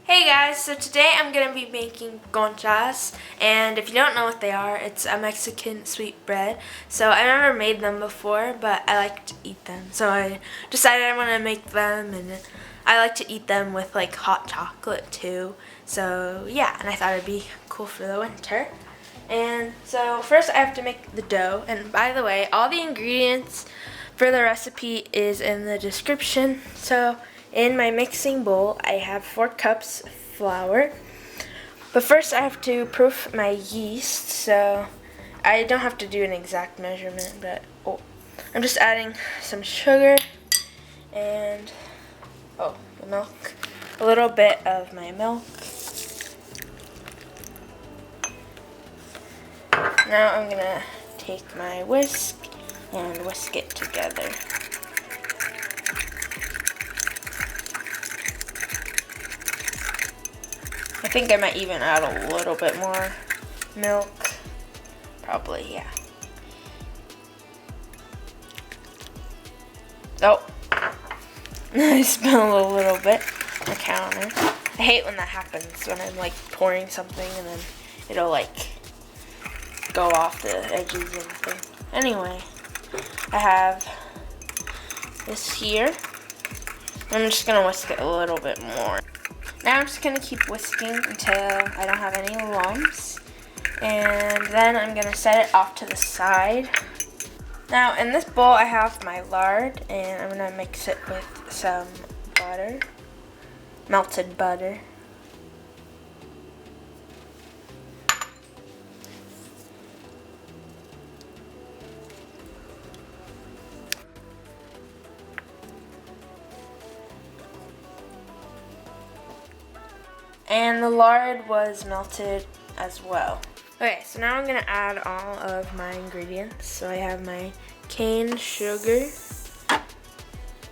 Hey guys, so today I'm going to be making conchas, and if you don't know what they are, it's a Mexican sweet bread. So I've never made them before, but I like to eat them. So I decided I want to make them, and I like to eat them with like hot chocolate too. So yeah, and I thought it'd be cool for the winter. And so first I have to make the dough, and by the way, all the ingredients for the recipe is in the description. So in my mixing bowl, I have 4 cups flour. But first I have to proof my yeast, so I don't have to do an exact measurement, but I'm just adding some sugar and the milk, a little bit of my milk. Now I'm gonna take my whisk and whisk it together. I think I might even add a little bit more milk. Probably, yeah. Oh, I spilled a little bit on the counter. I hate when that happens, when I'm like pouring something and then it'll like go off the edges of the thing. Anyway, I have this here. I'm just gonna whisk it a little bit more. Now I'm just going to keep whisking until I don't have any lumps, and then I'm going to set it off to the side. Now in this bowl I have my lard, and I'm going to mix it with some butter, melted butter. And the lard was melted as well. Okay, so now I'm gonna add all of my ingredients. So I have my cane sugar.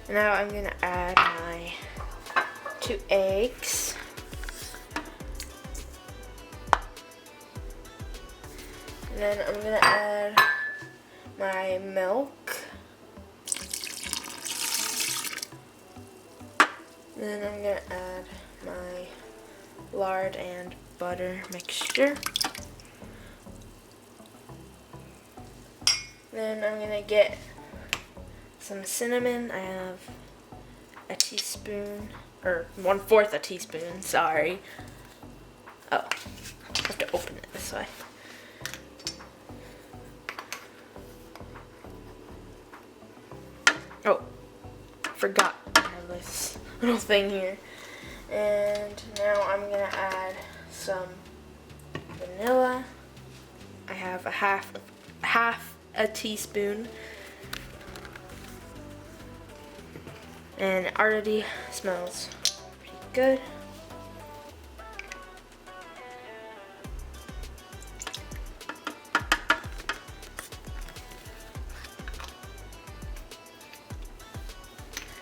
Now I'm gonna add my 2 eggs. And then I'm gonna add my milk. And then I'm gonna add my lard and butter mixture. Then I'm gonna get some cinnamon. I have a teaspoon, or 1/4 a teaspoon, sorry. Oh, I have to open it this way. Oh, forgot I have this little thing here. And now I'm gonna add some vanilla. I have a half a teaspoon, and it already smells pretty good.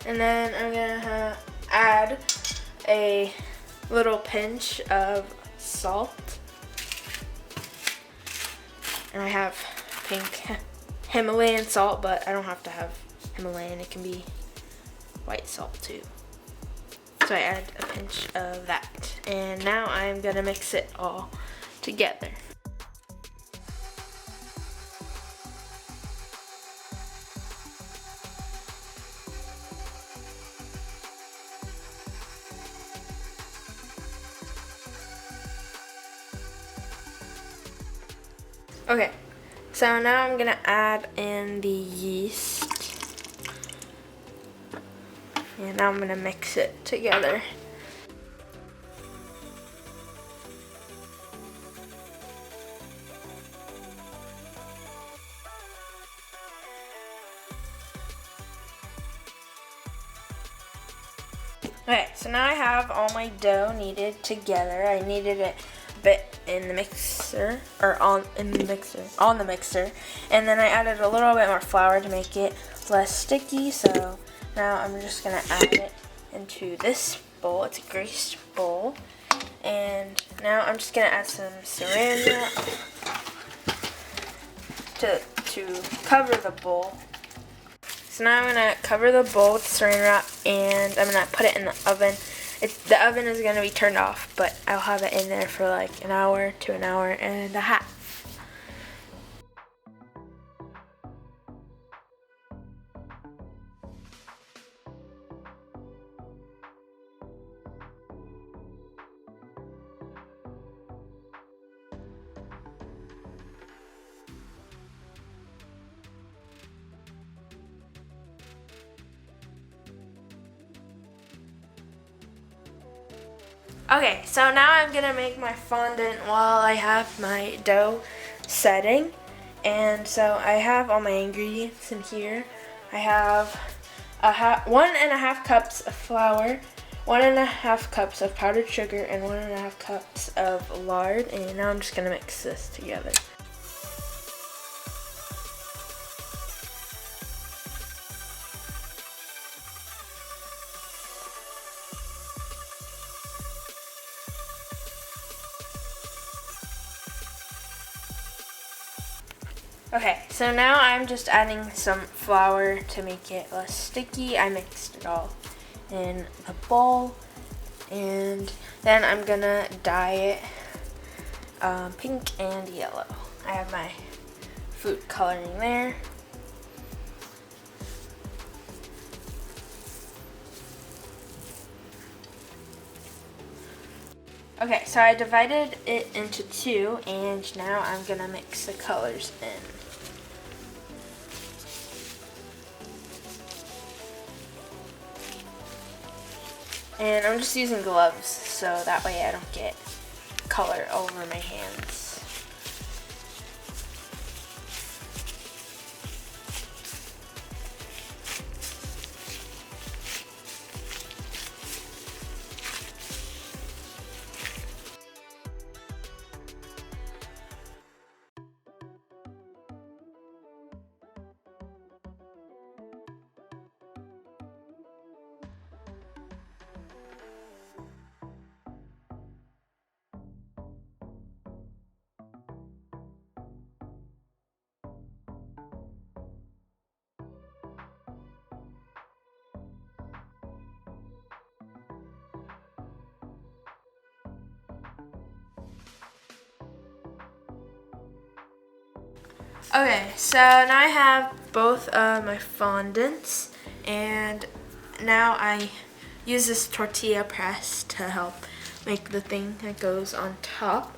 And then I'm gonna add a little pinch of salt, and I have pink Himalayan salt, but I don't have to have Himalayan, it can be white salt too. So I add a pinch of that, and now I'm gonna mix it all together. Okay, so now I'm gonna add in the yeast, and now I'm gonna mix it together. Okay, so now I have all my dough kneaded together. I kneaded it a bit in the mixer, or on the mixer, and then I added a little bit more flour to make it less sticky. So now I'm just gonna add it into this bowl. It's a greased bowl, and now I'm just gonna add some saran wrap to cover the bowl. So now I'm going to cover the bowl with saran wrap, and I'm going to put it in the oven the oven is going to be turned off, but I'll have it in there for like an hour to an hour and a half. Okay, so now I'm gonna make my fondant while I have my dough setting. And so I have all my ingredients in here. I have 1.5 cups of flour, 1.5 cups of powdered sugar, and 1.5 cups of lard. And now I'm just gonna mix this together. Okay, so now I'm just adding some flour to make it less sticky. I mixed it all in the bowl, and then I'm gonna dye it pink and yellow. I have my food coloring there. Okay, so I divided it into two, and now I'm gonna mix the colors in. And I'm just using gloves so that way I don't get color all over my hands. Okay, so now I have both of my fondants, and now I use this tortilla press to help make the thing that goes on top.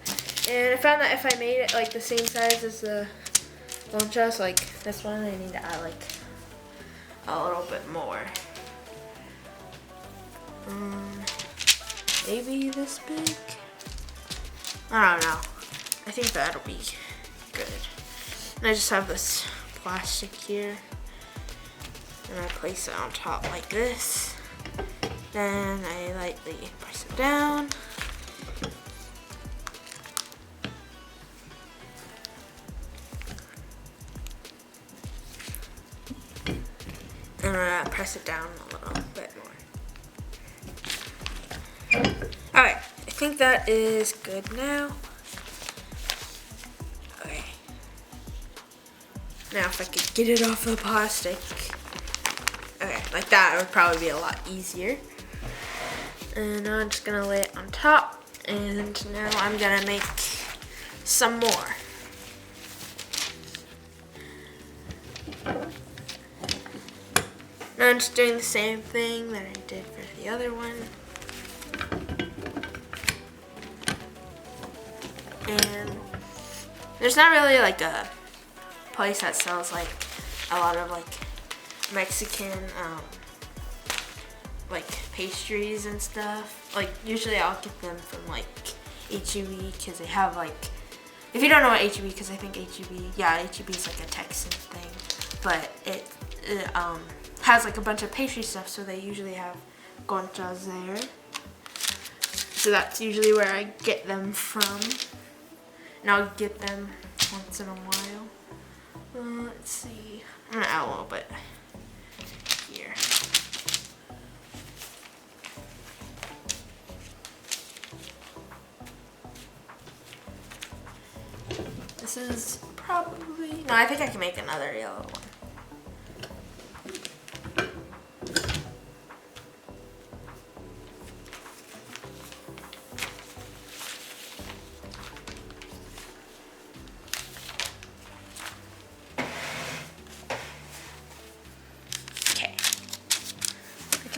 And I found that if I made it like the same size as the Conchas, like this one, I need to add like a little bit more. Maybe this big? I don't know. I think that'll be good. And I just have this plastic here, and I place it on top like this. Then I lightly press it down. And I press it down a little bit more. Alright, I think that is good now. Okay. Now if I could get it off the plastic. Okay, like that it would probably be a lot easier. And now I'm just gonna lay it on top, and now I'm gonna make some more. Now I'm just doing the same thing that I did for the other one. And there's not really like a place that sells like a lot of like Mexican like pastries and stuff. Like usually I'll get them from like H-E-B because they have like, if you don't know what H-E-B, because I think H-E-B, yeah, H-E-B is like a Texan thing, but it has like a bunch of pastry stuff, so they usually have Conchas there. So that's usually where I get them from, and I'll get them once in a while. Let's see, I'm gonna add a little bit here. This is probably, no, I think I can make another yellow one.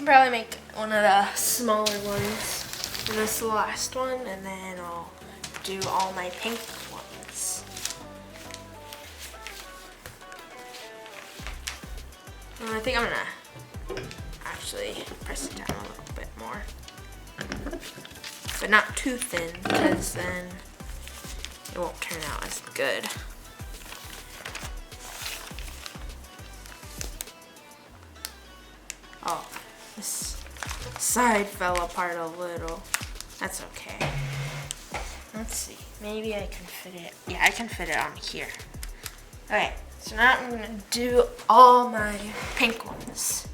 probably make one of the smaller ones for this last one, and then I'll do all my pink ones. And I think I'm gonna actually press it down a little bit more, but not too thin, because then it won't turn out as good. Oh, this side fell apart a little. That's okay. Let's see, maybe I can fit it. Yeah, I can fit it on here. Okay, so now I'm gonna do all my pink ones.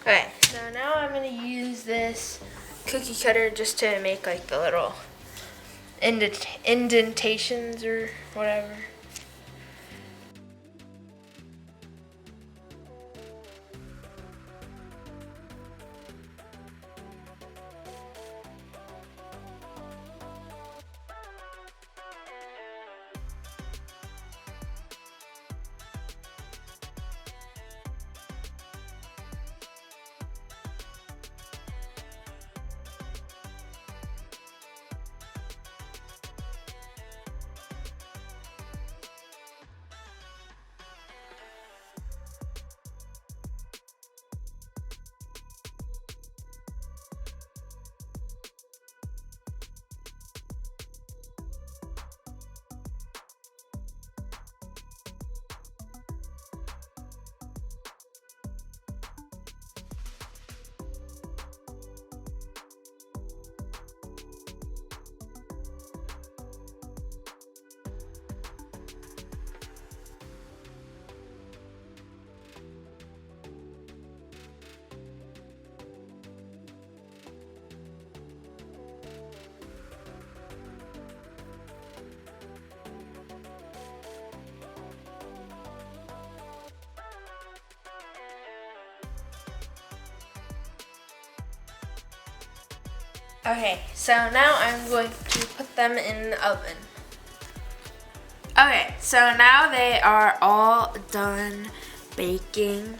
Okay, so now I'm gonna use this cookie cutter just to make like the little indentations or whatever. Okay, so now I'm going to put them in the oven. Okay, so now they are all done baking,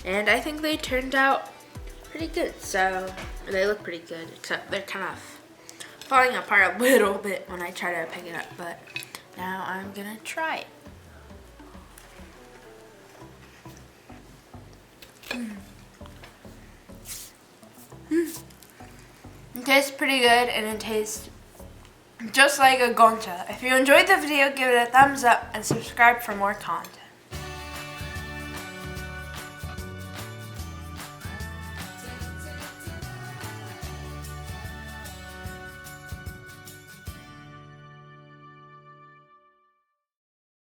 and I think they turned out pretty good. So they look pretty good, except they're kind of falling apart a little bit when I try to pick it up, but now I'm gonna try it. It tastes pretty good, and it tastes just like a Concha. If you enjoyed the video, give it a thumbs up and subscribe for more content.